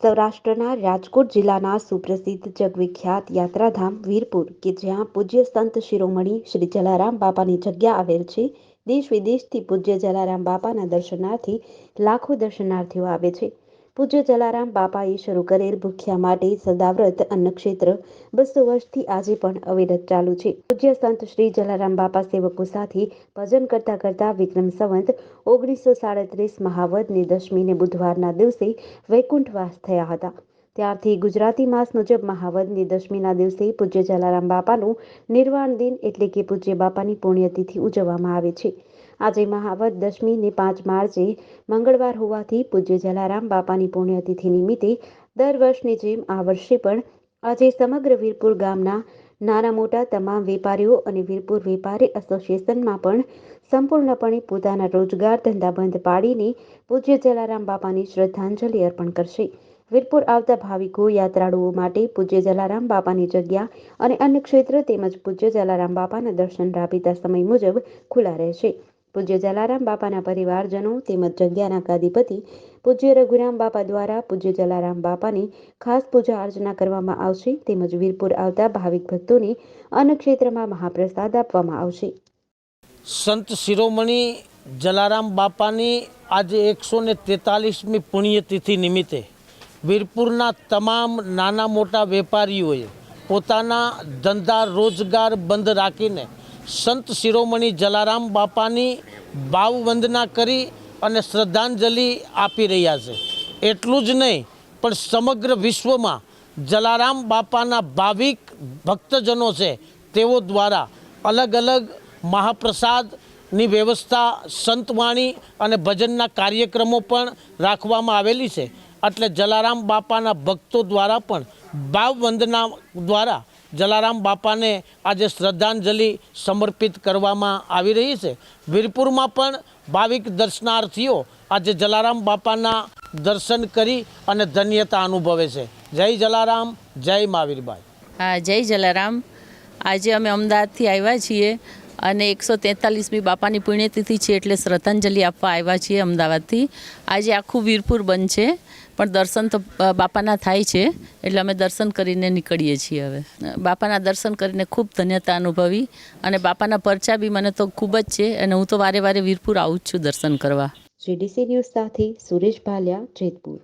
સૌરાષ્ટ્રના રાજકોટ જિલ્લાના સુપ્રસિદ્ધ જગવિખ્યાત યાત્રાધામ વીરપુર કે જ્યાં પૂજ્ય સંત શિરોમણી શ્રી જલારામ બાપાની જગ્યા આવેલ છે. દેશ વિદેશથી પૂજ્ય જલારામ બાપાના દર્શનાર્થી લાખો દર્શનાર્થીઓ આવે છે. પૂજ્ય જલારામ બાપાએ શરૂ કરેલ ભૂખ્યા માટે સદાવ્રત અન્નક્ષેત્ર 200 વર્ષથી આજે પણ અવિરત ચાલુ છે. પૂજ્ય સંત શ્રી જલારામ બાપા સેવકો સાથે ભજન કરતા વિક્રમ સંવત 1937 મહાવદની દશમીને બુધવારના દિવસે વૈકુંઠવાસ થયા હતા. ત્યારથી ગુજરાતી માસ મુજબ મહાવદની દશમીના દિવસે પૂજ્ય જલારામ બાપાનું નિર્વાણ દિન એટલે કે પૂજ્ય બાપાની પુણ્યતિથિ ઉજવવામાં આવે છે. આજે મહાવદ દશમીને 5 માર્ચે મંગળવાર હોવાથી પૂજ્ય જલારામ બાપાની પુણ્યતિથિ નિમિત્તે દર વર્ષની જેમ આ વર્ષે પણ આજે સમગ્ર વીરપુર ગામના નાના મોટા તમામ વેપારીઓ અને વીરપુર વેપારી એસોસિએશનમાં પણ સંપૂર્ણપણે પોતાના રોજગાર ધંધા બંધ પાડીને પૂજ્ય જલારામ બાપાની શ્રદ્ધાંજલિ અર્પણ કરશે. વીરપુર આવતા ભાવિકો યાત્રાળુઓ માટે પૂજ્ય જલારામ બાપાની જગ્યા અને અન્ય ક્ષેત્ર તેમજ પૂજ્ય જલારામ બાપાના દર્શન રાબેતા સમય મુજબ ખુલ્લા રહેશે. પૂજ્ય જલારામ બાપાના પરિવારજનો તેમજ જગ્યાના ગાદીપતિ પૂજ્ય રઘુરામ બાપા દ્વારા પૂજ્ય જલારામ બાપાની ખાસ પૂજા અર્ચના કરવામાં આવશે. તેમજ વીરપુર આવતા ભાવિક ભક્તોને અન્ય ક્ષેત્રમાં મહાપ્રસાદ આપવામાં આવશે. સંત શિરોમણી જલારામ બાપાની આજે 143મી પુણ્યતિથિ નિમિત્તે વીરપુરના તમામ નાના મોટા વેપારીઓએ પોતાના ધંધા રોજગાર બંધ રાખીને સંત શિરોમણી જલારામ બાપાની ભાવવંદના કરી અને શ્રદ્ધાંજલિ આપી રહ્યા છે. એટલું જ નહીં પણ સમગ્ર વિશ્વમાં જલારામ બાપાના ભાવિક ભક્તજનો છે તેઓ દ્વારા અલગ અલગ મહાપ્રસાદની વ્યવસ્થા, સંતવાણી અને ભજનના કાર્યક્રમો પણ રાખવામાં આવેલી છે. એટલે જલારામ બાપાના ભક્તો દ્વારા પણ ભાવવંદના દ્વારા જલારામ બાપાને આજે શ્રદ્ધાંજલિ સમર્પિત કરવામાં આવી રહી છે. વીરપુરમાં પણ ભાવિક દર્શનાર્થીઓ આજે જલારામ બાપાના દર્શન કરી અને ધન્યતા અનુભવે છે. જય જલારામ, જય મહાવીરભાઈ. હા, જય જલારામ. આજે અમે અમદાવાદથી આવ્યા છીએ અને 143મી બાપાની પુણ્યતિથિ છે એટલે શ્રદ્ધાંજલિ આપવા આવ્યા છીએ અમદાવાદથી. આજે આખું વીરપુર બંધ છે પણ દર્શન તો બાપાના થાય છે એટલે અમે દર્શન કરીને નીકળીએ છીએ. હવે બાપાના દર્શન કરીને ખૂબ ધન્યતા અનુભવી અને બાપાના પરચા બી મને તો ખૂબ જ છે અને હું તો વારે વારે વીરપુર આવું જ છું દર્શન કરવા. GDC ન્યૂઝ સાથે સુરેશ ભાલિયા, જેતપુર.